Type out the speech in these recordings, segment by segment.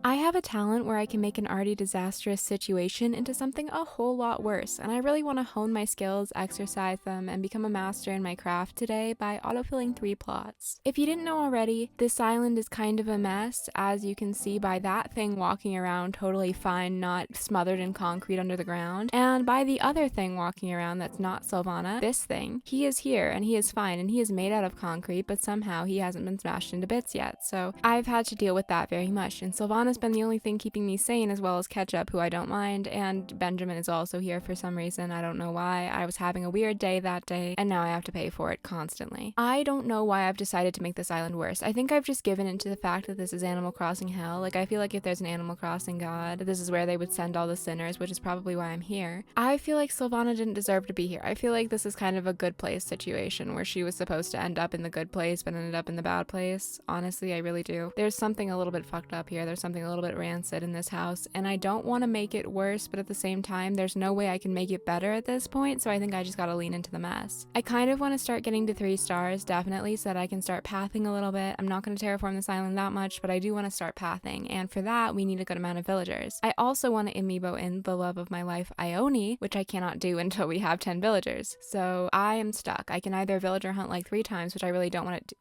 I have a talent where I can make an already disastrous situation into something a whole lot worse, and I really want to hone my skills, exercise them, and become a master in my craft today by autofilling 3 plots. If you didn't know already, this island is kind of a mess, as you can see by that thing walking around totally fine, not smothered in concrete under the ground, and by the other thing walking around that's not Sylvana, this thing. He is here, and he is fine, and he is made out of concrete, but somehow he hasn't been smashed into bits yet, so I've had to deal with that very much, and Sylvana's been the only thing keeping me sane, as well as Ketchup, who I don't mind, and Benjamin is also here for some reason. I don't know why. I was having a weird day that day, and now I have to pay for it constantly. I don't know why I've decided to make this island worse. I think I've just given into the fact that this is Animal Crossing hell. Like, I feel like if there's an Animal Crossing god, this is where they would send all the sinners, which is probably why I'm here. I feel like Sylvana didn't deserve to be here. I feel like this is kind of a good place situation where she was supposed to end up in the good place but ended up in the bad place. Honestly, I really do. There's something a little bit fucked up here. There's something a little bit rancid in this house, and I don't want to make it worse, but at the same time, there's no way I can make it better at this point, so I think I just gotta lean into the mess. I kind of want to start getting to 3 stars, definitely, so that I can start pathing a little bit. I'm not going to terraform this island that much, but I do want to start pathing, and for that, we need a good amount of villagers. I also want to amiibo in the love of my life, Ione, which I cannot do until we have 10 villagers, so I am stuck. I can either villager hunt like 3 times, which I really don't want to do.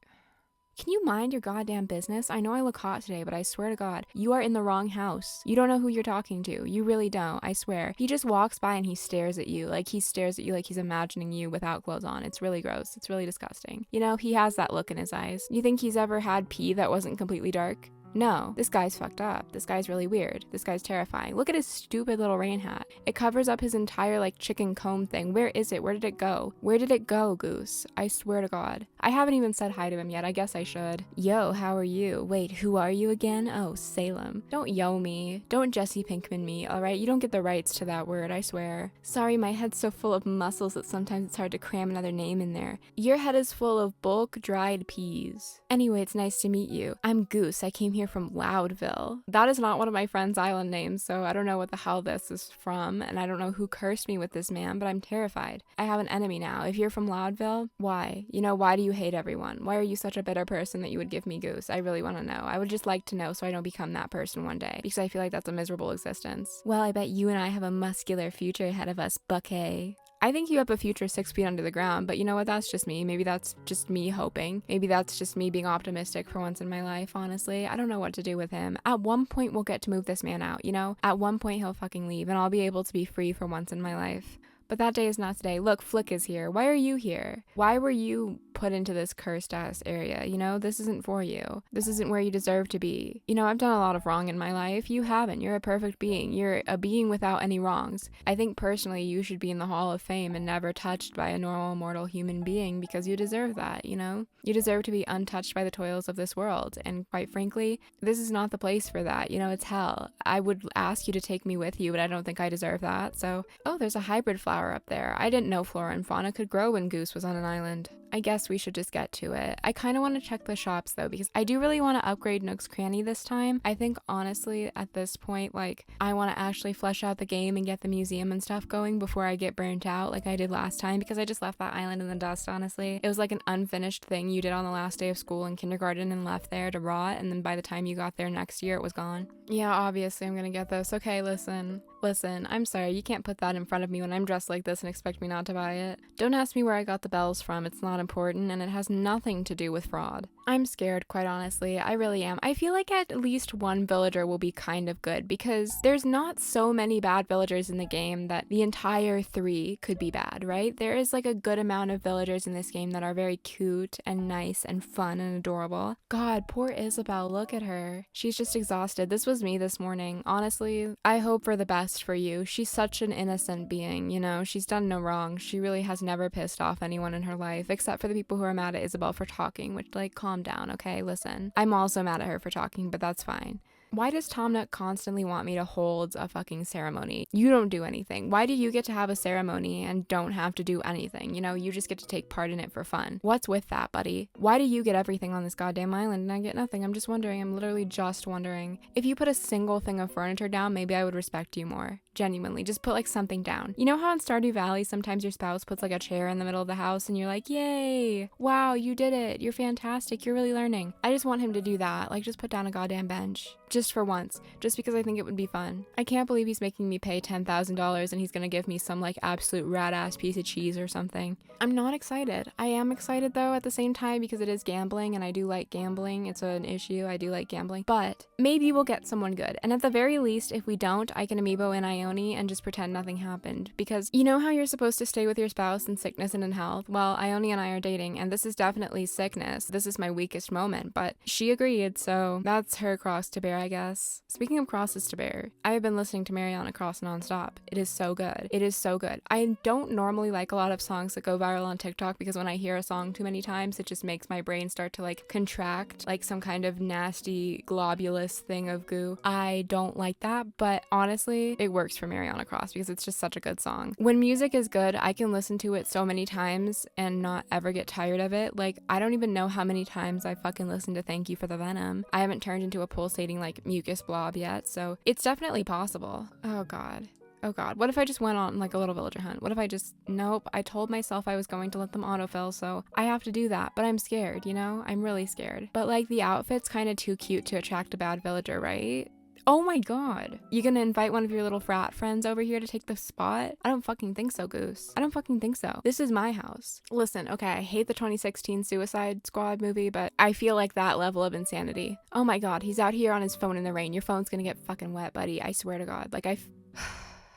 Can you mind your goddamn business? I know I look hot today, but I swear to God, you are in the wrong house. You don't know who you're talking to. You really don't, I swear. He just walks by and he stares at you. Like, he stares at you like he's imagining you without clothes on. It's really gross. It's really disgusting. You know, he has that look in his eyes. You think he's ever had pee that wasn't completely dark? No, this guy's fucked up. This guy's really weird. This guy's terrifying. Look at his stupid little rain hat. It covers up his entire, like, chicken comb thing. Where is it? Where did it go? Where did it go, Goose? I swear to God. I haven't even said hi to him yet. I guess I should. Yo, how are you? Wait, who are you again? Oh, Salem. Don't yo me. Don't Jesse Pinkman me, alright? You don't get the rights to that word, I swear. Sorry, my head's so full of muscles that sometimes it's hard to cram another name in there. Your head is full of bulk dried peas. Anyway, it's nice to meet you. I'm Goose. I came here from Loudville. That is not one of my friend's island names, so I don't know what the hell this is from, and I don't know who cursed me with this man, but I'm terrified. I have an enemy now. If you're from Loudville, why? You know, why do you hate everyone? Why are you such a bitter person that you would give me Goose? I really want to know. I would just like to know so I don't become that person one day, because I feel like that's a miserable existence. Well, I bet you and I have a muscular future ahead of us, Buckay. I think you have a future 6 feet under the ground, but you know what? That's just me. Maybe that's just me hoping. Maybe that's just me being optimistic for once in my life, honestly. I don't know what to do with him. At one point, we'll get to move this man out, you know? At one point, he'll fucking leave, and I'll be able to be free for once in my life. But that day is not today. Look, Flick is here. Why are you here? Why were you put into this cursed ass area? You know, this isn't for you. This isn't where you deserve to be. You know, I've done a lot of wrong in my life. You haven't. You're a perfect being. You're a being without any wrongs. I think personally you should be in the Hall of Fame and never touched by a normal mortal human being because you deserve that, you know? You deserve to be untouched by the toils of this world. And quite frankly, this is not the place for that. You know, it's hell. I would ask you to take me with you, but I don't think I deserve that. So, oh, there's a hybrid flower up there. I didn't know flora and fauna could grow when Goose was on an island. I guess we should just get to it. I kind of want to check the shops though, because I do really want to upgrade Nook's Cranny this time. I think honestly at this point, like, I want to actually flesh out the game and get the museum and stuff going before I get burnt out like I did last time, because I just left that island in the dust, honestly. It was like an unfinished thing you did on the last day of school in kindergarten and left there to rot, and then by the time you got there next year, it was gone. Yeah, obviously I'm gonna get this. Okay, listen, I'm sorry, you can't put that in front of me when I'm dressed like this and expect me not to buy it. Don't ask me where I got the bells from, it's not important, and it has nothing to do with fraud. I'm scared, quite honestly, I really am. I feel like at least one villager will be kind of good, because there's not so many bad villagers in the game that the entire 3 could be bad, right? There is like a good amount of villagers in this game that are very cute and nice and fun and adorable. God, poor Isabel, look at her. She's just exhausted. This was me this morning. Honestly, I hope for the best for you. She's such an innocent being, you know? She's done no wrong. She really has never pissed off anyone in her life, except for the people who are mad at Isabel for talking, which, like, calm down, okay? Listen. I'm also mad at her for talking, but that's fine. Why does Tom Nook constantly want me to hold a fucking ceremony? You don't do anything. Why do you get to have a ceremony and don't have to do anything? You know, you just get to take part in it for fun. What's with that, buddy? Why do you get everything on this goddamn island and I get nothing? I'm just wondering. I'm literally just wondering. If you put a single thing of furniture down, maybe I would respect you more. Genuinely, just put like something down. You know how in Stardew Valley sometimes your spouse puts like a chair in the middle of the house and you're like, yay, wow, you did it, you're fantastic, you're really learning. I just want him to do that. Like, just put down a goddamn bench. Just just for once, just because I think it would be fun. I can't believe he's making me pay $10,000 and he's gonna give me some like absolute rad-ass piece of cheese or something. I'm not excited. I am excited though at the same time because it is gambling and I do like gambling. It's an issue. I do like gambling. But maybe we'll get someone good. And at the very least, if we don't, I can amiibo in Ione and just pretend nothing happened. Because you know how you're supposed to stay with your spouse in sickness and in health? Well, Ione and I are dating and this is definitely sickness. This is my weakest moment, but she agreed, so that's her cross to bear, I guess. Speaking of crosses to bear, I have been listening to Mariana Cross nonstop. It is so good. It is so good. I don't normally like a lot of songs that go viral on TikTok because when I hear a song too many times, it just makes my brain start to like contract like some kind of nasty globulous thing of goo. I don't like that, but honestly, it works for Mariana Cross because it's just such a good song. When music is good, I can listen to it so many times and not ever get tired of it. Like, I don't even know how many times I fucking listened to Thank You for the Venom. I haven't turned into a pulsating like mucus blob yet, so it's definitely possible. Oh god. Oh god, what if I just went on like a little villager hunt? What if I just, nope, I told myself I was going to let them autofill, so I have to do that, but I'm scared, you know? I'm really scared. But like the outfit's kind of too cute to attract a bad villager, right? Oh my god. You gonna invite one of your little frat friends over here to take the spot? I don't fucking think so, Goose. I don't fucking think so. This is my house. Listen, okay, I hate the 2016 Suicide Squad movie, but I feel like that level of insanity. Oh my god, he's out here on his phone in the rain. Your phone's gonna get fucking wet, buddy. I swear to god. Like,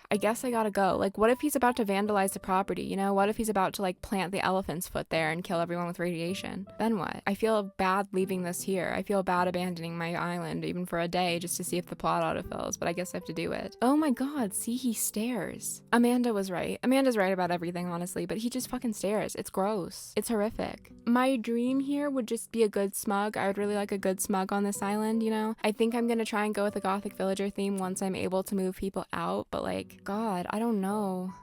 I guess I gotta go. Like, what if he's about to vandalize the property, you know? What if he's about to, like, plant the elephant's foot there and kill everyone with radiation? Then what? I feel bad leaving this here. I feel bad abandoning my island, even for a day, just to see if the plot autofills, but I guess I have to do it. Oh my god, see, he stares. Amanda was right. Amanda's right about everything, honestly, but he just fucking stares. It's gross. It's horrific. My dream here would just be a good smug. I would really like a good smug on this island, you know? I think I'm gonna try and go with a gothic villager theme once I'm able to move people out, but like, god, I don't know.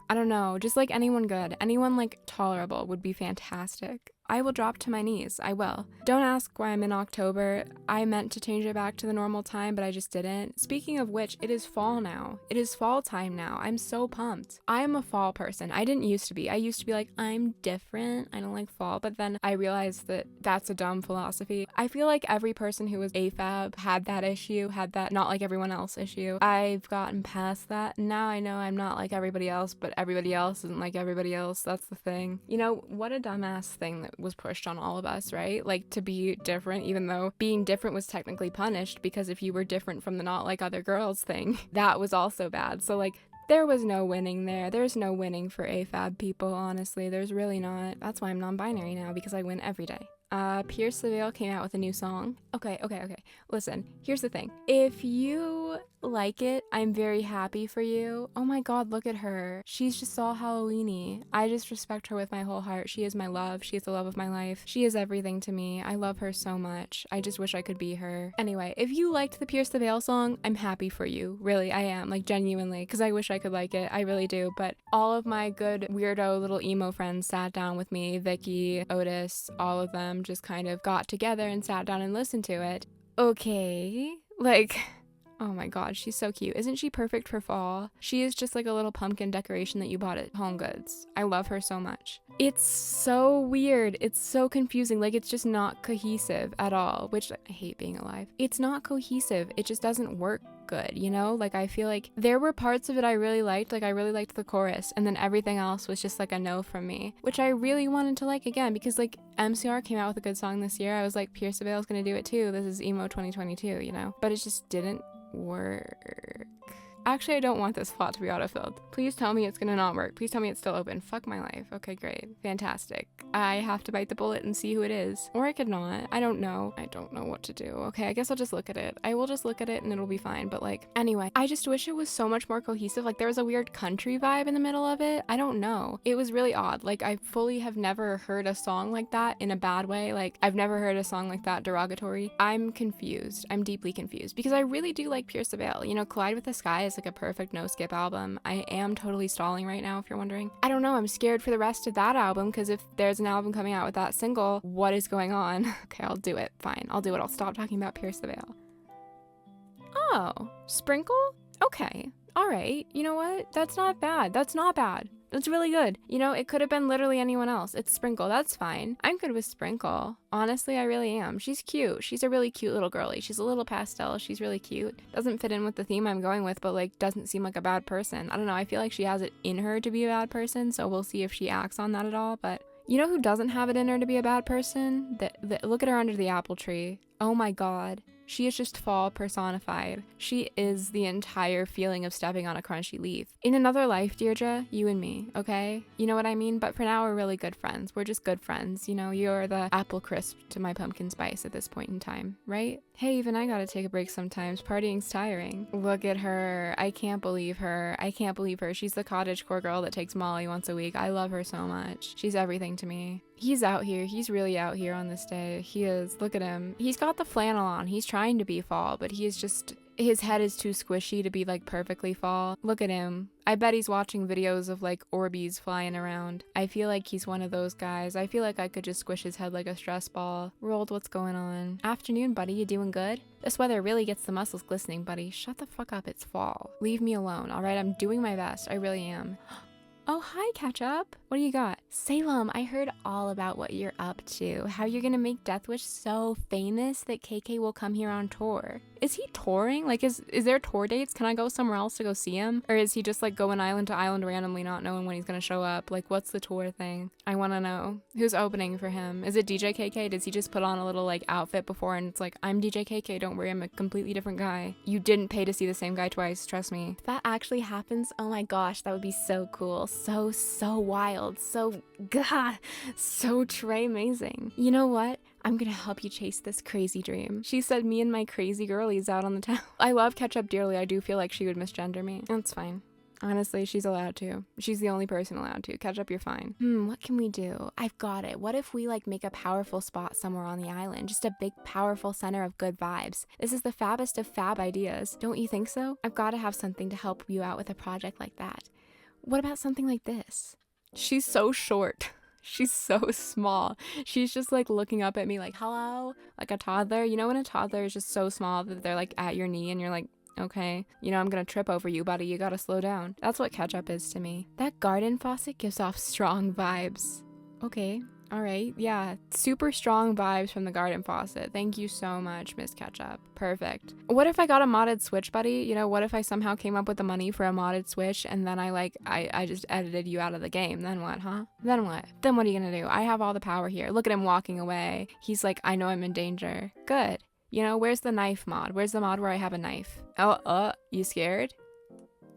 Just like anyone good, anyone like tolerable would be fantastic. I will drop to my knees. I will. Don't ask why I'm in October. I meant to change it back to the normal time, but I just didn't. Speaking of which, it is fall now. It is fall time now. I'm so pumped. I am a fall person. I didn't used to be. I used to be like, I'm different. I don't like fall. But then I realized that that's a dumb philosophy. I feel like every person who was AFAB had that issue, had that not like everyone else issue. I've gotten past that. Now I know I'm not like everybody else, but everybody else isn't like everybody else. That's the thing. You know, what a dumbass thing that was pushed on all of us, right? Like, to be different, even though being different was technically punished, because if you were different from the not like other girls thing, that was also bad. So like, there was no winning there. There's no winning for AFAB people, honestly. There's really not. That's why I'm non-binary now, because I win every day. Pierce the Veil came out with a new song. Okay. Listen, here's the thing. If you like it, I'm very happy for you. Oh my god, look at her. She's just all Halloween-y. I just respect her with my whole heart. She is my love. She is the love of my life. She is everything to me. I love her so much. I just wish I could be her. Anyway, if you liked the Pierce the Veil song, I'm happy for you. Really, I am. Like, genuinely. Because I wish I could like it. I really do. But all of my good weirdo little emo friends sat down with me. Vicky, Otis, all of them just kind of got together and sat down and listened to it. Okay. Like, oh my god, she's so cute. Isn't she perfect for fall? She is just like a little pumpkin decoration that you bought at Home Goods. I love her so much. It's so weird. It's so confusing. Like, it's just not cohesive at all, which I hate being alive. It's not cohesive. It just doesn't work good, you know? Like, I feel like there were parts of it I really liked. Like, I really liked the chorus, and then everything else was just like a no from me, which I really wanted to like again, because like MCR came out with a good song this year. I was like, Pierce the Veil's gonna do it too. This is emo 2022, you know? But it just didn't work. Actually, I don't want this plot to be autofilled. Please tell me it's gonna not work. Please tell me it's still open. Fuck my life. Okay, great. Fantastic. I have to bite the bullet and see who it is. Or I could not. I don't know. I don't know what to do. Okay, I guess I'll just look at it. I will just look at it and it'll be fine. But like, anyway, I just wish it was so much more cohesive. Like, there was a weird country vibe in the middle of it. I don't know. It was really odd. Like, I fully have never heard a song like that in a bad way. Like, I've never heard a song like that derogatory. I'm confused. I'm deeply confused. Because I really do like Pierce the Veil. You know, Collide with the Sky is like a perfect no-skip album. I am totally stalling right now, if you're wondering. I don't know, I'm scared for the rest of that album, because if there's an album coming out with that single, what is going on? Okay, I'll do it. Fine, I'll do it. I'll stop talking about Pierce the Veil. Oh, Sprinkle? Okay, alright. You know what? That's not bad. It's really good. You know, it could have been literally anyone else. It's Sprinkle. That's fine. I'm good with Sprinkle. Honestly, I really am. She's cute. She's a really cute little girly. She's a little pastel. She's really cute. Doesn't fit in with the theme I'm going with, but like doesn't seem like a bad person. I don't know. I feel like she has it in her to be a bad person, so we'll see if she acts on that at all. But you know who doesn't have it in her to be a bad person? Look at her under the apple tree. Oh my god. She is just fall personified. She is the entire feeling of stepping on a crunchy leaf. In another life, Deirdre, you and me, okay? You know what I mean? But for now, we're really good friends. We're just good friends. You know, you're the apple crisp to my pumpkin spice at this point in time, right? Hey, even I gotta take a break sometimes. Partying's tiring. Look at her. I can't believe her. I can't believe her. She's the cottagecore girl that takes Molly once a week. I love her so much. She's everything to me. He's out here. He's really out here on this day. He is. Look at him. He's got the flannel on. He's trying to be fall, but he is just... his head is too squishy to be like perfectly fall. Look at him. I bet he's watching videos of like Orbeez flying around. I feel like he's one of those guys. I feel like I could just squish his head like a stress ball. Rolled, what's going on? Afternoon, buddy. You doing good? This weather really gets the muscles glistening, buddy. Shut the fuck up. It's fall. Leave me alone, alright? I'm doing my best. I really am. Oh, hi, Ketchup. What do you got? Salem, I heard all about what you're up to. How you're gonna make Death Wish so famous that KK will come here on tour. Is he touring? Like, is there tour dates? Can I go somewhere else to go see him? Or is he just like going island to island randomly, not knowing when he's gonna show up? Like, what's the tour thing? I wanna know. Who's opening for him? Is it DJ KK? Does he just put on a little like outfit before and it's like, I'm DJ KK, don't worry, I'm a completely different guy. You didn't pay to see the same guy twice, trust me. If that actually happens, oh my gosh, that would be so cool. So wild. So Trey amazing. You know what? I'm gonna help you chase this crazy dream. She said me and my crazy girlies out on the town. I love Ketchup dearly. I do feel like she would misgender me. That's fine. Honestly, she's allowed to. She's the only person allowed to. Ketchup, you're fine. What can we do? I've got it. What if we like make a powerful spot somewhere on the island? Just a big, powerful center of good vibes. This is the fabbest of fab ideas. Don't you think so? I've got to have something to help you out with a project like that. What about something like this? She's so short. She's so small. She's just like looking up at me like, hello? Like a toddler. You know when a toddler is just so small that they're like at your knee and you're like, okay, you know, I'm gonna trip over you, buddy. You gotta slow down. That's what Ketchup is to me. That garden faucet gives off strong vibes. Okay. All right, yeah, super strong vibes from the garden faucet. Thank you so much, Miss Ketchup. Perfect. What if I got a modded Switch, buddy? You know, what if I somehow came up with the money for a modded Switch and then I just edited you out of the game? Then what, huh? Then what? Then what are you gonna do? I have all the power here. Look at him walking away. He's like, I know I'm in danger. Good. You know, where's the knife mod? Where's the mod where I have a knife? Oh, you scared?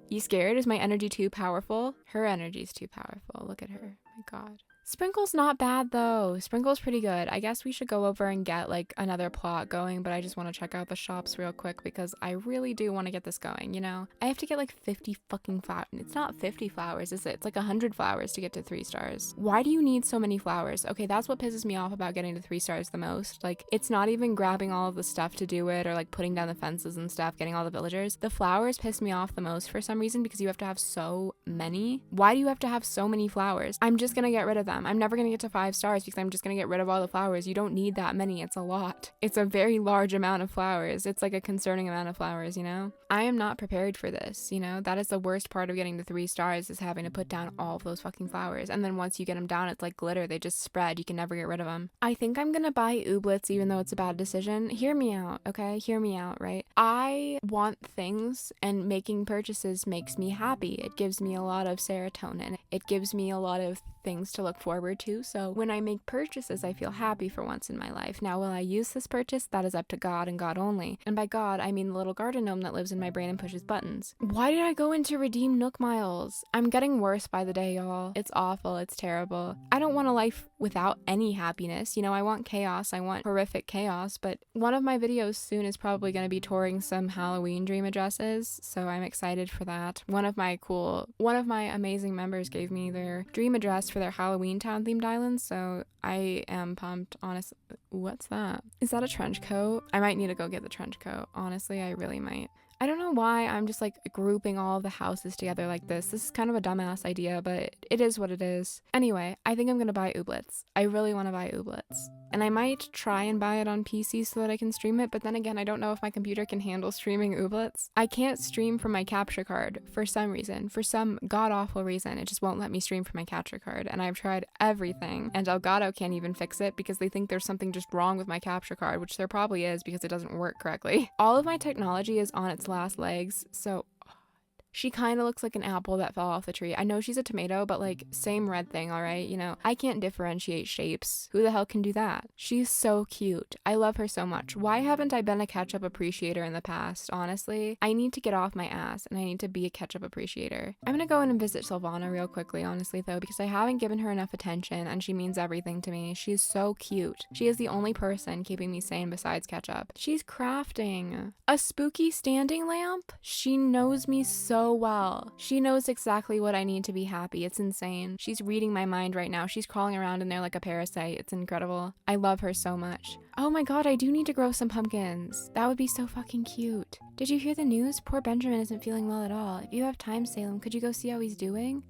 You scared? Is my energy too powerful? Her energy's too powerful. Look at her. My God. Sprinkle's not bad though. Sprinkle's pretty good. I guess we should go over and get like another plot going, but I just want to check out the shops real quick because I really do want to get this going, you know? I have to get like 50 fucking flowers. It's not 50 flowers, is it? It's like 100 flowers to get to 3 stars. Why do you need so many flowers? Okay, that's what pisses me off about getting to 3 stars the most. Like, it's not even grabbing all of the stuff to do it or like putting down the fences and stuff, getting all the villagers. The flowers piss me off the most for some reason because you have to have so many. Why do you have to have so many flowers? I'm just gonna get rid of them. I'm never gonna get to 5 stars because I'm just gonna get rid of all the flowers. You don't need that many. It's a lot. It's a very large amount of flowers. It's like a concerning amount of flowers, you know? I am not prepared for this, you know? That is the worst part of getting to 3 stars is having to put down all of those fucking flowers. And then once you get them down, it's like glitter. They just spread. You can never get rid of them. I think I'm gonna buy ooblets even though it's a bad decision. Hear me out, okay? Hear me out, right? I want things and making purchases makes me happy. It gives me a lot of serotonin. It gives me a lot of things to look forward to. So when I make purchases, I feel happy for once in my life. Now, will I use this purchase? That is up to God and God only. And by God, I mean the little garden gnome that lives in my brain and pushes buttons. Why did I go into redeem Nook miles? I'm getting worse by the day, y'all. It's awful. It's terrible. I don't want a life without any happiness. You know, I want chaos. I want horrific chaos. But one of my videos soon is probably going to be touring some Halloween dream addresses. So I'm excited for that. One of my amazing members gave me their dream address for their Halloween town themed islands, so I am pumped, honestly. What's that? Is that a trench coat? I might need to go get the trench coat. Honestly, I really might. I don't know why I'm just like grouping all of the houses together like this. This is kind of a dumbass idea, but it is what it is. Anyway, I think I'm gonna buy ooblets. I really want to buy ooblets. And I might try and buy it on PC so that I can stream it, but then again, I don't know if my computer can handle streaming ooblets. I can't stream from my capture card for some reason. For some god-awful reason, it just won't let me stream from my capture card, and I've tried everything, and Elgato can't even fix it because they think there's something just wrong with my capture card, which there probably is because it doesn't work correctly. All of my technology is on its last legs, so she kind of looks like an apple that fell off the tree. I know she's a tomato, but like, same red thing, all right? You know, I can't differentiate shapes. Who the hell can do that? She's so cute. I love her so much. Why haven't I been a ketchup appreciator in the past, honestly? I need to get off my ass and I need to be a ketchup appreciator. I'm gonna go in and visit Sylvana real quickly, honestly, though, because I haven't given her enough attention and she means everything to me. She's so cute. She is the only person keeping me sane besides ketchup. She's crafting a spooky standing lamp. She knows me so well. She knows exactly what I need to be happy. It's insane. She's reading my mind right now. She's crawling around in there like a parasite. It's incredible. I love her so much. Oh my god, I do need to grow some pumpkins. That would be so fucking cute. Did you hear the news? Poor Benjamin isn't feeling well at all. If you have time, Salem, could you go see how he's doing?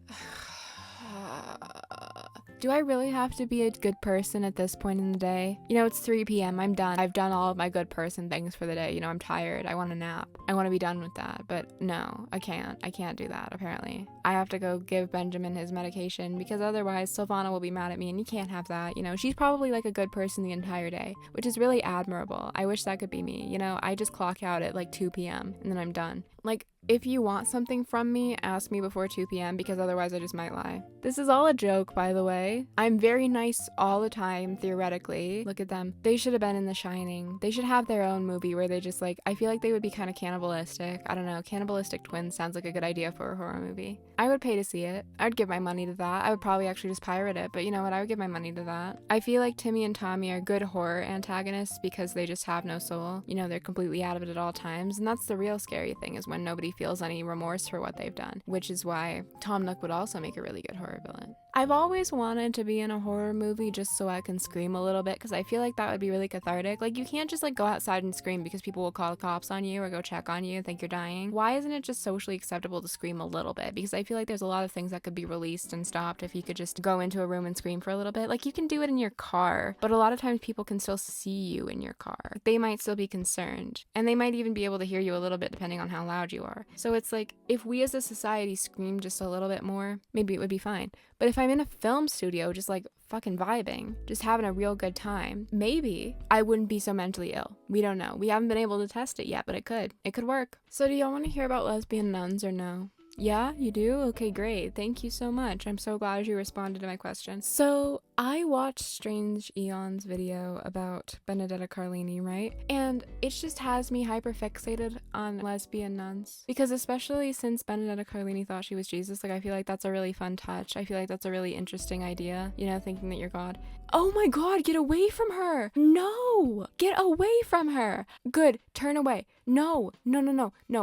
Do I really have to be a good person at this point in the day? You know, it's 3 p.m. I'm done. I've done all of my good person things for the day. You know, I'm tired. I want a nap. I want to be done with that. But no, I can't. I can't do that, apparently. I have to go give Benjamin his medication because otherwise Sylvana will be mad at me and you can't have that. You know, she's probably like a good person the entire day, which is really admirable. I wish that could be me. You know, I just clock out at like 2 p.m. and then I'm done. Like, if you want something from me, ask me before 2 p.m. because otherwise I just might lie. This is all a joke, by the way. I'm very nice all the time, theoretically. Look at them. They should have been in The Shining. They should have their own movie where they just like, I feel like they would be kind of cannibalistic. I don't know, cannibalistic twins sounds like a good idea for a horror movie. I would pay to see it. I would give my money to that. I would probably actually just pirate it, but you know what? I would give my money to that. I feel like Timmy and Tommy are good horror antagonists because they just have no soul. You know, they're completely out of it at all times, and that's the real scary thing is when nobody feels any remorse for what they've done, which is why Tom Nook would also make a really good horror villain. I've always wanted to be in a horror movie just so I can scream a little bit because I feel like that would be really cathartic. Like, you can't just like go outside and scream because people will call the cops on you or go check on you and think you're dying. Why isn't it just socially acceptable to scream a little bit? Because I feel like there's a lot of things that could be released and stopped if you could just go into a room and scream for a little bit. Like, you can do it in your car, but a lot of times people can still see you in your car. They might still be concerned, and they might even be able to hear you a little bit depending on how loud you are. So it's like, if we as a society scream just a little bit more, maybe it would be fine. But if I'm in a film studio just like fucking vibing, just having a real good time, maybe I wouldn't be so mentally ill. We don't know. We haven't been able to test it yet, but it could. It could work. So do y'all want to hear about lesbian nuns or no? Yeah, you do? Okay, great. Thank you so much. I'm so glad you responded to my question. So I watched Strange Eon's video about Benedetta Carlini, right? And it just has me hyperfixated on lesbian nuns. Because especially since Benedetta Carlini thought she was Jesus, like I feel like that's a really fun touch. I feel like that's a really interesting idea, you know, thinking that you're God. Oh my god, get away from her! No! Get away from her! Good, turn away. No,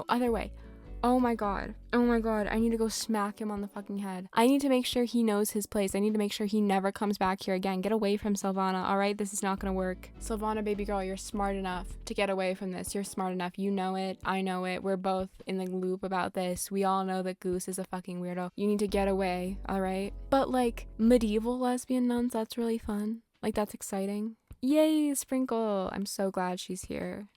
other way. Oh my god, I need to go smack him on the fucking head. I need to make sure he knows his place. I need to make sure he never comes back here again. Get away from Sylvana, alright? This is not gonna work. Sylvana, baby girl, you're smart enough to get away from this. You're smart enough. You know it. I know it. We're both in the loop about this. We all know that Goose is a fucking weirdo. You need to get away, alright? But like, medieval lesbian nuns, that's really fun. Like, that's exciting. Yay, Sprinkle! I'm so glad she's here.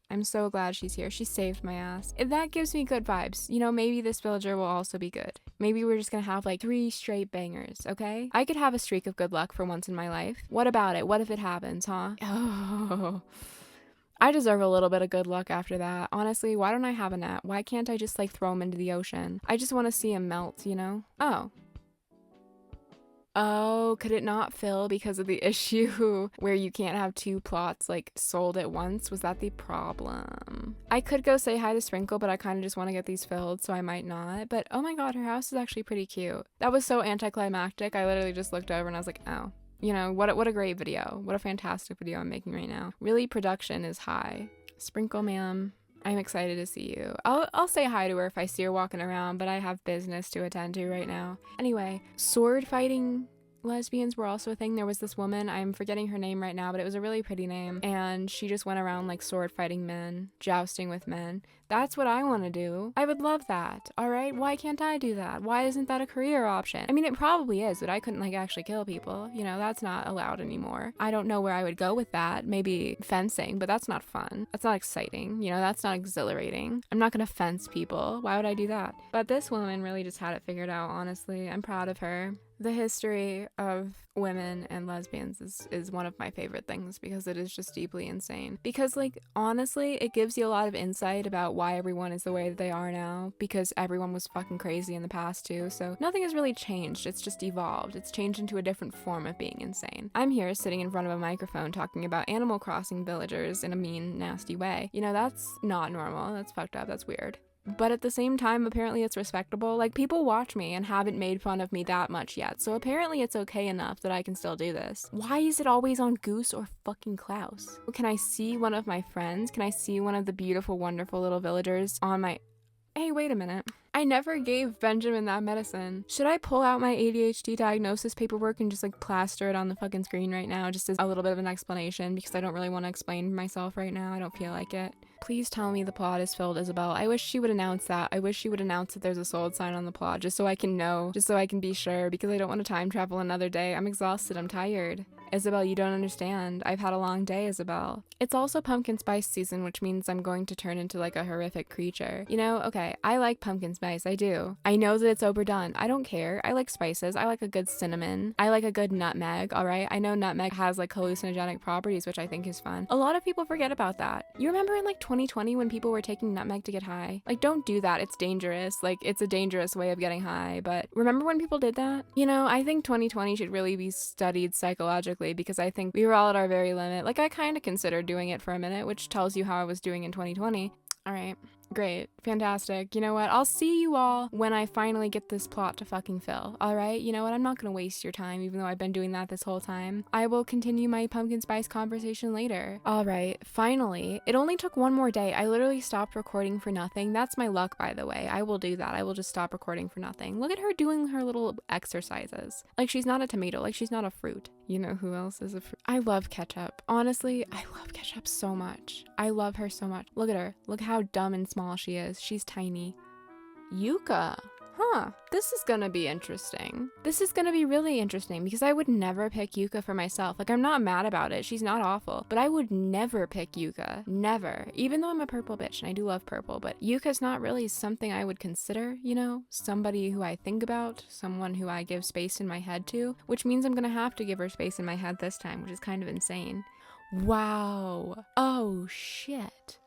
She saved my ass. That gives me good vibes. You know, maybe this villager will also be good. Maybe we're just gonna have like 3 straight bangers, okay? I could have a streak of good luck for once in my life. What about it? What if it happens, huh? Oh. I deserve a little bit of good luck after that. Honestly, why don't I have a net? Why can't I just like throw him into the ocean? I just want to see him melt, you know? Oh, could it not fill because of the issue where you can't have 2 plots like sold at once? Was that the problem? I could go say hi to Sprinkle, but I kind of just want to get these filled, so I might not. But oh my god, her house is actually pretty cute. That was so anticlimactic. I literally just looked over and I was like, oh. You know, what a great video. What a fantastic video I'm making right now. Really, production is high. Sprinkle, ma'am. I'm excited to see you. I'll say hi to her if I see her walking around, but I have business to attend to right now. Anyway, sword fighting lesbians were also a thing. There was this woman, I'm forgetting her name right now, but it was a really pretty name, and she just went around like sword fighting men, jousting with men. That's what I want to do. I would love that. All right, why can't I do that? Why isn't that a career option? I mean, it probably is, but I couldn't like actually kill people. You know, that's not allowed anymore. I don't know where I would go with that. Maybe fencing, but that's not fun. That's not exciting. You know, that's not exhilarating. I'm not gonna fence people. Why would I do that? But this woman really just had it figured out, honestly. I'm proud of her. The history of women and lesbians is one of my favorite things because it is just deeply insane. Because, like, honestly, it gives you a lot of insight about why everyone is the way that they are now, because everyone was fucking crazy in the past too, so nothing has really changed. It's just evolved. It's changed into a different form of being insane. I'm here sitting in front of a microphone talking about Animal Crossing villagers in a mean, nasty way. You know, that's not normal. That's fucked up. That's weird. But at the same time, apparently it's respectable. Like, people watch me and haven't made fun of me that much yet, so apparently it's okay enough that I can still do this. Why is it always on Goose or fucking Klaus? Can I see one of my friends? Can I see one of the beautiful, wonderful little villagers on my... Hey, wait a minute. I never gave Benjamin that medicine. Should I pull out my ADHD diagnosis paperwork and just like plaster it on the fucking screen right now just as a little bit of an explanation, because I don't really want to explain myself right now. I don't feel like it. Please tell me the plot is filled, Isabel. I wish she would announce that. I wish she would announce that there's a sold sign on the plot just so I can know, just so I can be sure, because I don't want to time travel another day. I'm exhausted. I'm tired. Isabel, you don't understand. I've had a long day, Isabel. It's also pumpkin spice season, which means I'm going to turn into like a horrific creature. You know, okay, I like pumpkin spice, I do. I know that it's overdone. I don't care. I like spices. I like a good cinnamon. I like a good nutmeg, alright? I know nutmeg has like hallucinogenic properties, which I think is fun. A lot of people forget about that. You remember in like 2020 when people were taking nutmeg to get high? Like, don't do that. It's dangerous. Like, it's a dangerous way of getting high, but remember when people did that? You know, I think 2020 should really be studied psychologically, because I think we were all at our very limit. Like, I kind of considered doing it for a minute, which tells you how I was doing in 2020. All right. Great. Fantastic. You know what? I'll see you all when I finally get this plot to fucking fill. Alright? You know what? I'm not gonna waste your time, even though I've been doing that this whole time. I will continue my pumpkin spice conversation later. Alright. Finally. It only took one more day. I literally stopped recording for nothing. That's my luck, by the way. I will do that. I will just stop recording for nothing. Look at her doing her little exercises. Like, she's not a tomato. Like, she's not a fruit. You know who else is a fruit? I love ketchup. Honestly, I love ketchup so much. I love her so much. Look at her. Look how dumb and small she is. She's tiny. Yuka. Huh. This is gonna be interesting. This is gonna be really interesting because I would never pick Yuka for myself. Like, I'm not mad about it. She's not awful. But I would never pick Yuka. Never. Even though I'm a purple bitch and I do love purple. But Yuka's not really something I would consider, you know? Somebody who I think about. Someone who I give space in my head to. Which means I'm gonna have to give her space in my head this time, which is kind of insane. Wow. Oh, shit.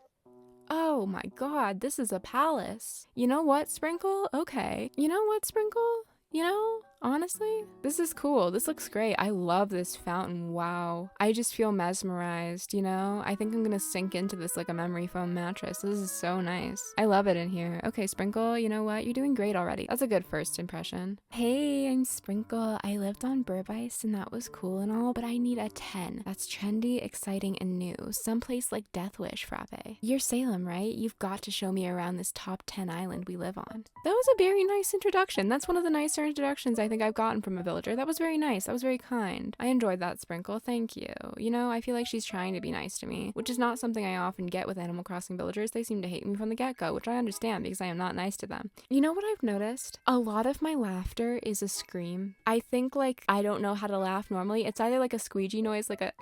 Oh my god, this is a palace. You know what, Sprinkle? Okay. You know what, Sprinkle? You know, honestly, this is cool. This looks great. I love this fountain. Wow. I just feel mesmerized, you know? I think I'm gonna sink into this like a memory foam mattress. This is so nice. I love it in here. Okay, Sprinkle, you know what? You're doing great already. That's a good first impression. Hey, I'm Sprinkle. I lived on Burbice and that was cool and all, but I need a 10. That's trendy, exciting, and new. Someplace like Death Wish Frappe. You're Salem, right? You've got to show me around this top 10 island we live on. That was a very nice introduction. That's one of the nicer introductions I think I've gotten from a villager. That was very nice. That was very kind. I enjoyed that, Sprinkle. Thank you. You know, I feel like she's trying to be nice to me, which is not something I often get with Animal Crossing villagers. They seem to hate me from the get-go, which I understand because I am not nice to them. You know what I've noticed? A lot of my laughter is a scream. I think, like, I don't know how to laugh normally. It's either like a squeegee noise, like a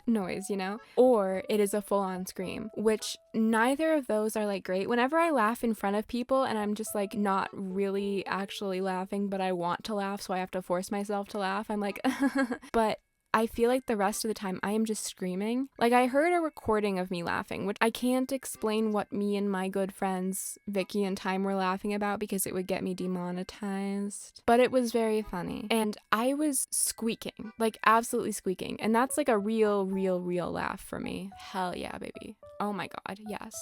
noise, you know, or it is a full-on scream, which neither of those are like great. Whenever I laugh in front of people and I'm just like not really actually laughing, but I want to laugh, so I have to force myself to laugh, I'm like but I feel like the rest of the time I am just screaming. Like, I heard a recording of me laughing, which I can't explain what me and my good friends Vicky and Time were laughing about because it would get me demonetized. But it was very funny. And I was squeaking, like absolutely squeaking. And that's like a real laugh for me. Hell yeah, baby. Oh my god, yes.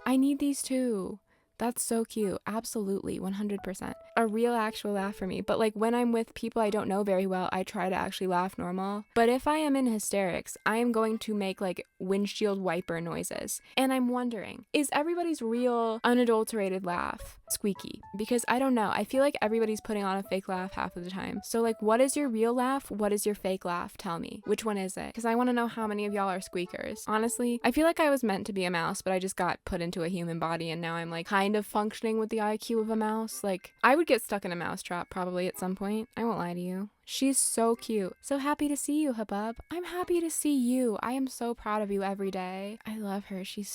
I need these too. That's so cute. Absolutely, 100%. A real actual laugh for me. But like when I'm with people I don't know very well, I try to actually laugh normal. But if I am in hysterics, I am going to make like windshield wiper noises. And I'm wondering, is everybody's real unadulterated laugh squeaky? Because I don't know. I feel like everybody's putting on a fake laugh half of the time. So like, what is your real laugh? What is your fake laugh? Tell me. Which one is it? Because I want to know how many of y'all are squeakers. Honestly, I feel like I was meant to be a mouse, but I just got put into a human body and now I'm like kind of functioning with the IQ of a mouse. Like, I would get stuck in a mouse trap probably at some point. I won't lie to you. She's so cute. So happy to see you, Habub. I'm happy to see you. I am so proud of you every day. I love her. She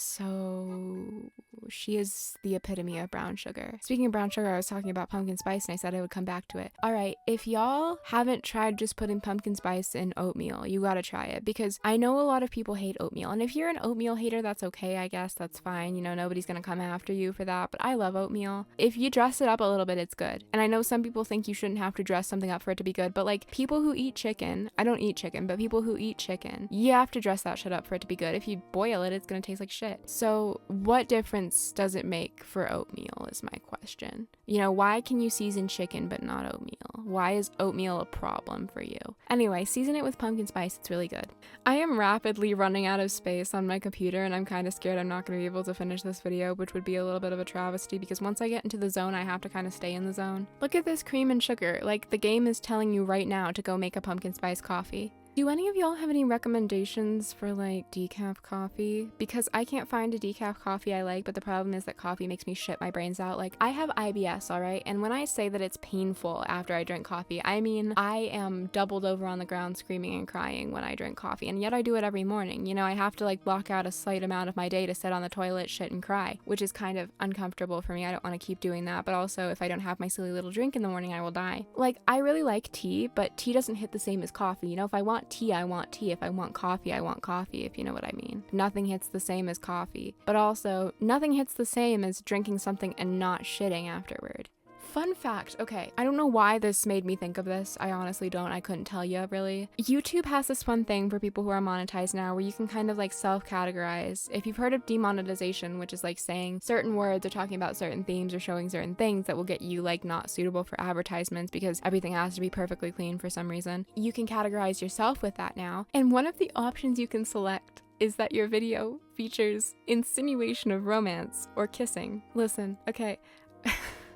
is the epitome of brown sugar. Speaking of brown sugar, I was talking about pumpkin spice and I said I would come back to it. All right, if y'all haven't tried just putting pumpkin spice in oatmeal, you gotta try it because I know a lot of people hate oatmeal. And if you're an oatmeal hater, that's okay, I guess. That's fine. You know, nobody's gonna come after you for that, but I love oatmeal. If you dress it up a little bit, it's good. And I know some people think you shouldn't have to dress something up for it to be good, but like people who eat chicken, I don't eat chicken, but people who eat chicken, you have to dress that shit up for it to be good. If you boil it, it's gonna taste like shit. So what difference does it make for oatmeal is my question. You know, why can you season chicken but not oatmeal? Why is oatmeal a problem for you? Anyway, season it with pumpkin spice, it's really good. I am rapidly running out of space on my computer and I'm kind of scared I'm not going to be able to finish this video, which would be a little bit of a travesty because once I get into the zone, I have to kind of stay in the zone. Look at this cream and sugar. Like, the game is telling you right now to go make a pumpkin spice coffee. Do any of y'all have any recommendations for like decaf coffee? Because I can't find a decaf coffee I like, but the problem is that coffee makes me shit my brains out. Like, I have IBS, all right? And when I say that it's painful after I drink coffee, I mean I am doubled over on the ground screaming and crying when I drink coffee. And yet I do it every morning. You know, I have to like block out a slight amount of my day to sit on the toilet, shit, and cry, which is kind of uncomfortable for me. I don't want to keep doing that. But also, if I don't have my silly little drink in the morning, I will die. Like, I really like tea, but tea doesn't hit the same as coffee. You know, if I want tea, I want tea. If I want coffee, I want coffee, if you know what I mean. Nothing hits the same as coffee. But also, nothing hits the same as drinking something and not shitting afterward. Fun fact, okay, I don't know why this made me think of this. I honestly don't. I couldn't tell you, really. YouTube has this fun thing for people who are monetized now where you can kind of like self-categorize. If you've heard of demonetization, which is like saying certain words or talking about certain themes or showing certain things that will get you like not suitable for advertisements because everything has to be perfectly clean for some reason, you can categorize yourself with that now. And one of the options you can select is that your video features insinuation of romance or kissing. Listen, okay.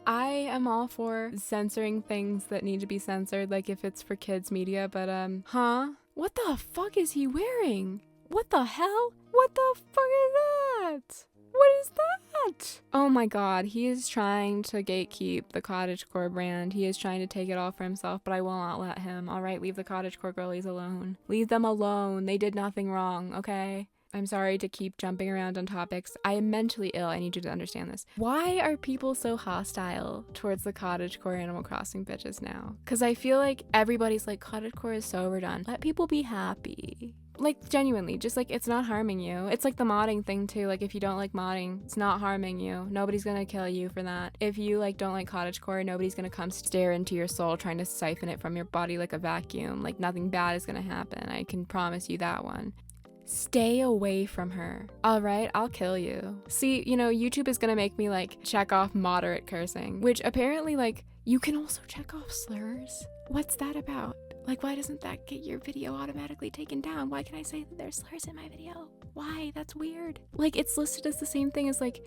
I am all for censoring things that need to be censored, like if it's for kids media, but what the fuck is he wearing? What the hell? What the fuck is that? What is that? Oh my god, he is trying to gatekeep the cottagecore brand. He is trying to take it all for himself, but I will not let him. Alright, leave the cottagecore girlies alone. Leave them alone. They did nothing wrong, okay? I'm sorry to keep jumping around on topics. I am mentally ill. I need you to understand this. Why are people so hostile towards the cottagecore Animal Crossing bitches now? Because I feel like everybody's like, cottagecore is so overdone. Let people be happy. Like, genuinely, just like, it's not harming you. It's like the modding thing too. Like, if you don't like modding, it's not harming you. Nobody's gonna kill you for that. If you like don't like cottagecore, nobody's gonna come stare into your soul trying to siphon it from your body like a vacuum. Like, nothing bad is gonna happen. I can promise you that one. Stay away from her. Alright, I'll kill you. See, you know, YouTube is gonna make me like check off moderate cursing, which apparently like you can also check off slurs. What's that about? Like, why doesn't that get your video automatically taken down? Why can I say that there's slurs in my video? Why? That's weird. Like, it's listed as the same thing as like,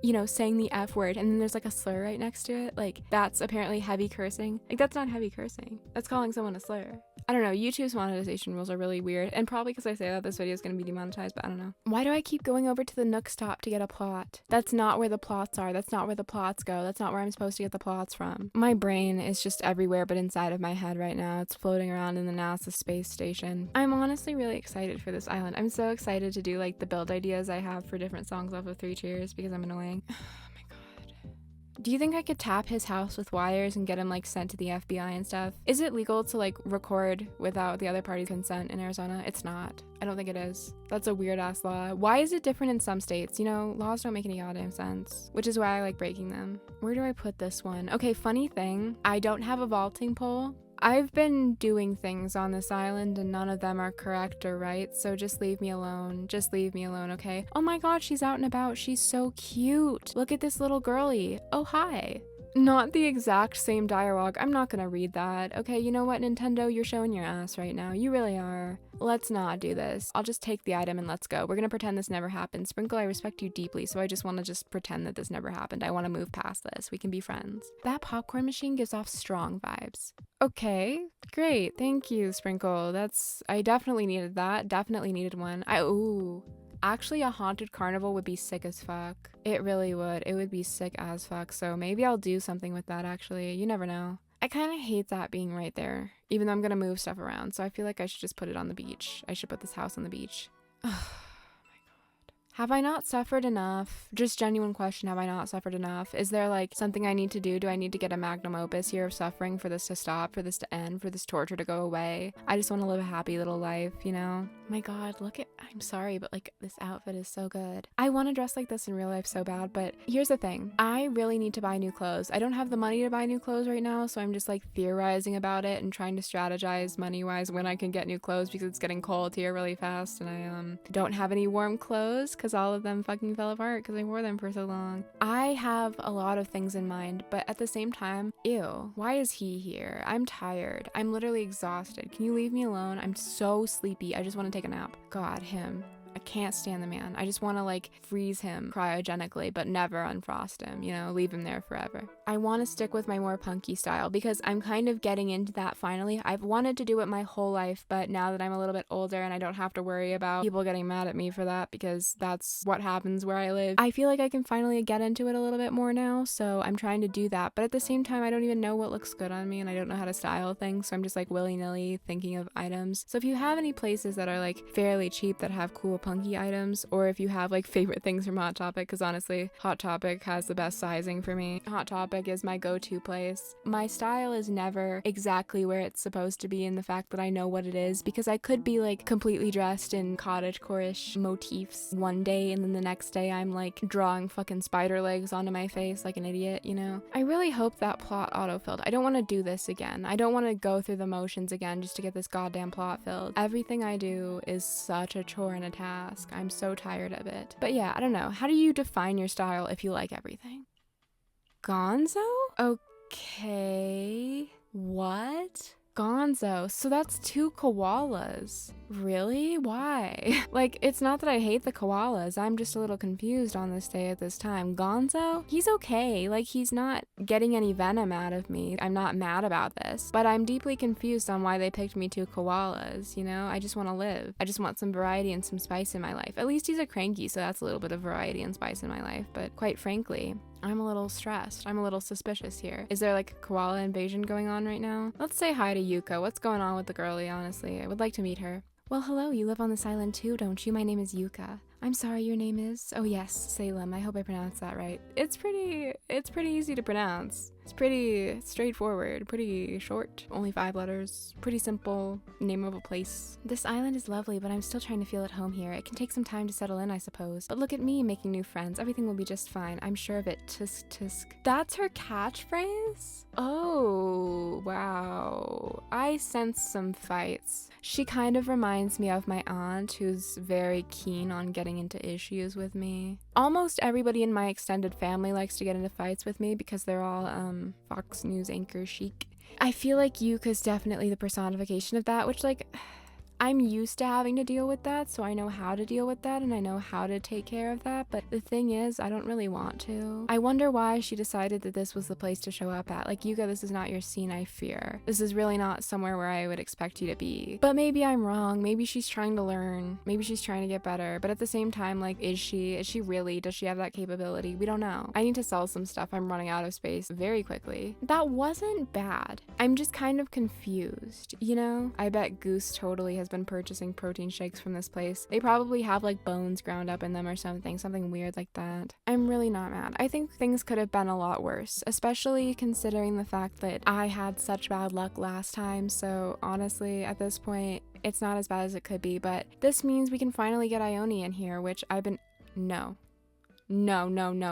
you know, saying the F word and then there's like a slur right next to it. Like, that's apparently heavy cursing. Like, that's not heavy cursing. That's calling someone a slur. I don't know, YouTube's monetization rules are really weird, and probably because I say that this video is going to be demonetized, but I don't know. Why do I keep going over to the Nook stop to get a plot? That's not where the plots are. That's not where the plots go. That's not where I'm supposed to get the plots from. My brain is just everywhere but inside of my head right now. It's floating around in the NASA space station. I'm honestly really excited for this island. I'm so excited to do like the build ideas I have for different songs off of 3 Cheers because I'm annoying. Do you think I could tap his house with wires and get him like sent to the FBI and stuff? Is it legal to like record without the other party's consent in Arizona? It's not. I don't think it is. That's a weird ass law. Why is it different in some states? You know, laws don't make any goddamn sense, which is why I like breaking them. Where do I put this one? Okay, funny thing, I don't have a vaulting pole. I've been doing things on this island and none of them are correct or right, so just leave me alone. Just leave me alone, okay? Oh my god, she's out and about. She's so cute. Look at this little girly. Oh, hi. Not the exact same dialogue. I'm not gonna read that. Okay, you know what, Nintendo? You're showing your ass right now. You really are. Let's not do this. I'll just take the item and let's go. We're gonna pretend this never happened. Sprinkle, I respect you deeply, so I just want to just pretend that this never happened. I want to move past this. We can be friends. That popcorn machine gives off strong vibes. Okay, great. Thank you, Sprinkle. I definitely needed that. Definitely needed one. Ooh. Actually, a haunted carnival would be sick as fuck. It really would. It would be sick as fuck. So maybe I'll do something with that, actually. You never know. I kind of hate that being right there, even though I'm going to move stuff around. So I feel like I should just put it on the beach. I should put this house on the beach. Have I not suffered enough? Just genuine question, have I not suffered enough? Is there like something I need to do? Do I need to get a magnum opus here of suffering for this to stop, for this to end, for this torture to go away? I just want to live a happy little life, you know? My god, I'm sorry, but like this outfit is so good. I want to dress like this in real life so bad, but here's the thing. I really need to buy new clothes. I don't have the money to buy new clothes right now, so I'm just like theorizing about it and trying to strategize money-wise when I can get new clothes because it's getting cold here really fast and I don't have any warm clothes because all of them fucking fell apart because I wore them for so long. I have a lot of things in mind, but at the same time, ew, why is he here? I'm tired. I'm literally exhausted. Can you leave me alone? I'm so sleepy. I just want to take a nap. God, him. I can't stand the man. I just want to like freeze him cryogenically, but never unfrost him, you know, leave him there forever. I want to stick with my more punky style because I'm kind of getting into that finally. I've wanted to do it my whole life, but now that I'm a little bit older and I don't have to worry about people getting mad at me for that because that's what happens where I live, I feel like I can finally get into it a little bit more now, so I'm trying to do that. But at the same time, I don't even know what looks good on me and I don't know how to style things, so I'm just like willy-nilly thinking of items. So if you have any places that are like fairly cheap that have cool punky items, or if you have like favorite things from Hot Topic, because honestly Hot Topic has the best sizing for me. Hot Topic is my go-to place. My style is never exactly where it's supposed to be in the fact that I know what it is, because I could be like completely dressed in cottagecore-ish motifs one day and then the next day I'm like drawing fucking spider legs onto my face like an idiot, you know? I really hope that plot autofilled. I don't want to do this again. I don't want to go through the motions again just to get this goddamn plot filled. Everything I do is such a chore and a task. I'm so tired of it. But yeah, I don't know. How do you define your style if you like everything? Gonzo? Okay. What? Gonzo. So that's 2 koalas. Really? Why? Like, it's not that I hate the koalas. I'm just a little confused on this day at this time. Gonzo? He's okay. Like, he's not getting any venom out of me. I'm not mad about this. But I'm deeply confused on why they picked me 2 koalas, you know? I just want to live. I just want some variety and some spice in my life. At least he's a cranky, so that's a little bit of variety and spice in my life. But quite frankly, I'm a little stressed. I'm a little suspicious here. Is there like a koala invasion going on right now? Let's say hi to Yuka. What's going on with the girlie, honestly? I would like to meet her. Well, hello, you live on this island too, don't you? My name is Yuka. I'm sorry, your name is? Oh yes, Salem. I hope I pronounced that right. It's pretty easy to pronounce. It's pretty straightforward, pretty short, only 5 letters, pretty simple, name of a place. This island is lovely, but I'm still trying to feel at home here. It can take some time to settle in, I suppose. But look at me making new friends. Everything will be just fine. I'm sure of it. Tisk tisk. That's her catchphrase? Oh, wow. I sense some fights. She kind of reminds me of my aunt, who's very keen on getting into issues with me. Almost everybody in my extended family likes to get into fights with me because they're all Fox News anchor chic. I feel like Yuka's definitely the personification of that, which like I'm used to having to deal with that, so I know how to deal with that and I know how to take care of that, but the thing is, I don't really want to. I wonder why she decided that this was the place to show up at. Like, Yuka, this is not your scene, I fear. This is really not somewhere where I would expect you to be. But maybe I'm wrong. Maybe she's trying to learn. Maybe she's trying to get better. But at the same time, like, is she really? Does she have that capability? We don't know. I need to sell some stuff. I'm running out of space very quickly. That wasn't bad. I'm just kind of confused, you know? I bet Goose totally has been purchasing protein shakes from this place. They probably have like bones ground up in them or something weird like that. I'm really not mad. I think things could have been a lot worse, especially considering the fact that I had such bad luck last time. So honestly, at this point, it's not as bad as it could be, but this means we can finally get Ione in here, which I've been... No,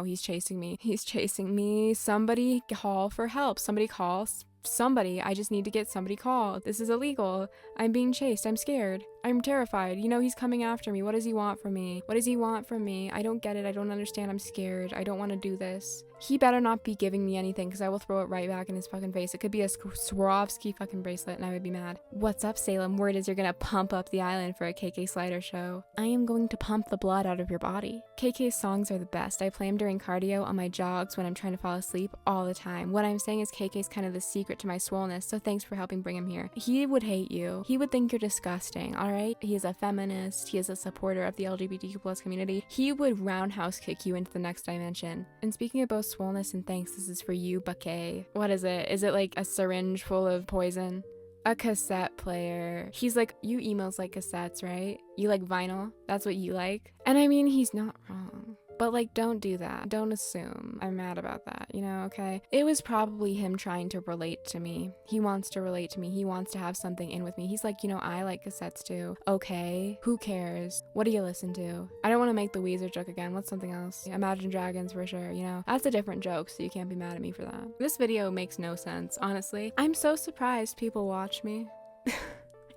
he's chasing me. He's chasing me. Somebody call for help. Somebody call somebody. I just need to get somebody called. This is illegal. I'm being chased. I'm scared. I'm terrified. You know, he's coming after me. What does he want from me? What does he want from me? I don't get it. I don't understand. I'm scared. I don't want to do this. He better not be giving me anything because I will throw it right back in his fucking face. It could be a Swarovski fucking bracelet and I would be mad. What's up, Salem? Word is you're gonna pump up the island for a KK Slider show. I am going to pump the blood out of your body. KK's songs are the best. I play them during cardio, on my jogs, when I'm trying to fall asleep, all the time. What I'm saying is KK's kind of the secret to my swollenness, so thanks for helping bring him here. He would hate you. He would think you're disgusting, alright? He is a feminist. He is a supporter of the LGBTQ+ community. He would roundhouse kick you into the next dimension. And speaking of both swollenness and thanks, this is for you, Buckay. What is it? Is it like a syringe full of poison? A cassette player. He's like, you emos like cassettes, right? You like vinyl? That's what you like? And I mean, he's not wrong. But like, don't do that. Don't assume. I'm mad about that, you know, okay? It was probably him trying to relate to me. He wants to relate to me. He wants to have something in with me. He's like, you know, I like cassettes too. Okay, who cares? What do you listen to? I don't want to make the Weezer joke again. What's something else? Imagine Dragons for sure, you know? That's a different joke, so you can't be mad at me for that. This video makes no sense, honestly. I'm so surprised people watch me.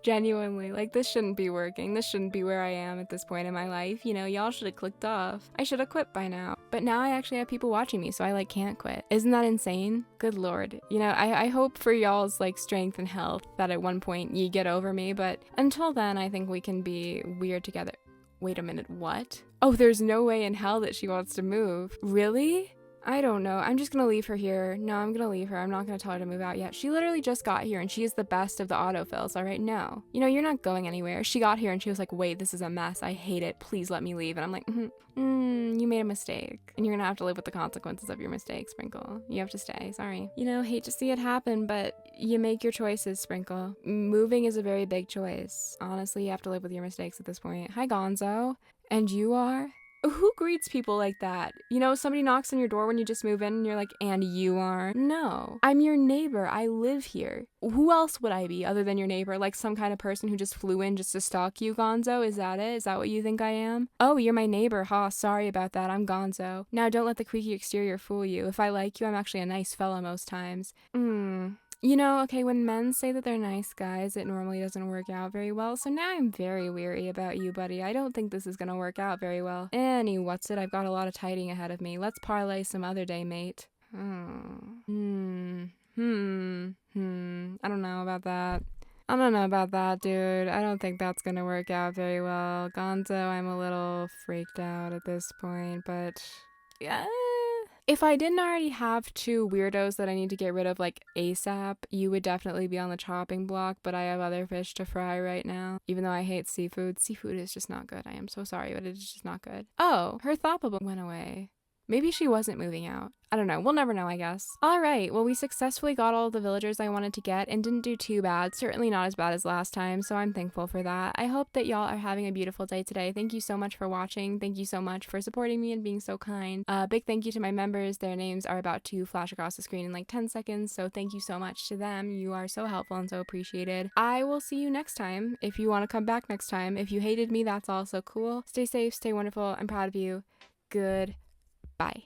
Genuinely, like, this shouldn't be working. This shouldn't be where I am at this point in my life. You know, y'all should have clicked off. I should have quit by now. But now I actually have people watching me, so I like can't quit. Isn't that insane? Good lord. You know, I hope for y'all's like strength and health that at one point you get over me, but until then I think we can be weird together. Wait a minute, what? Oh, there's no way in hell that she wants to move. Really? I don't know. I'm just gonna leave her here. No, I'm gonna leave her. I'm not gonna tell her to move out yet. She literally just got here and she is the best of the autofills, alright? No. You know, you're not going anywhere. She got here and she was like, wait, this is a mess. I hate it. Please let me leave. And I'm like, you made a mistake. And you're gonna have to live with the consequences of your mistake, Sprinkle. You have to stay. Sorry. You know, hate to see it happen, but you make your choices, Sprinkle. Moving is a very big choice. Honestly, you have to live with your mistakes at this point. Hi, Gonzo. And you are? Who greets people like that? You know, somebody knocks on your door when you just move in and you're like, and you are? No. I'm your neighbor. I live here. Who else would I be other than your neighbor? Like some kind of person who just flew in just to stalk you, Gonzo? Is that it? Is that what you think I am? Oh, you're my neighbor. Ha, sorry about that. I'm Gonzo. Now don't let the creaky exterior fool you. If I like you, I'm actually a nice fella most times. You know, okay, when men say that they're nice guys, it normally doesn't work out very well, so now I'm very weary about you, buddy. I don't think this is gonna work out very well. What's it? I've got a lot of tidying ahead of me. Let's parlay some other day, mate. I don't know about that. I don't know about that, dude. I don't think that's gonna work out very well. Gonzo, I'm a little freaked out at this point, but yeah. If I didn't already have two weirdos that I need to get rid of like ASAP, you would definitely be on the chopping block, but I have other fish to fry right now. Even though I hate seafood. Seafood is just not good. I am so sorry, but it's just not good. Oh, her thought bubble went away. Maybe she wasn't moving out. I don't know. We'll never know, I guess. Alright, well, we successfully got all the villagers I wanted to get and didn't do too bad. Certainly not as bad as last time, so I'm thankful for that. I hope that y'all are having a beautiful day today. Thank you so much for watching. Thank you so much for supporting me and being so kind. Big thank you to my members. Their names are about to flash across the screen in like 10 seconds, so thank you so much to them. You are so helpful and so appreciated. I will see you next time. If you want to come back next time. If you hated me, that's also cool. Stay safe, stay wonderful. I'm proud of you. Goodbye.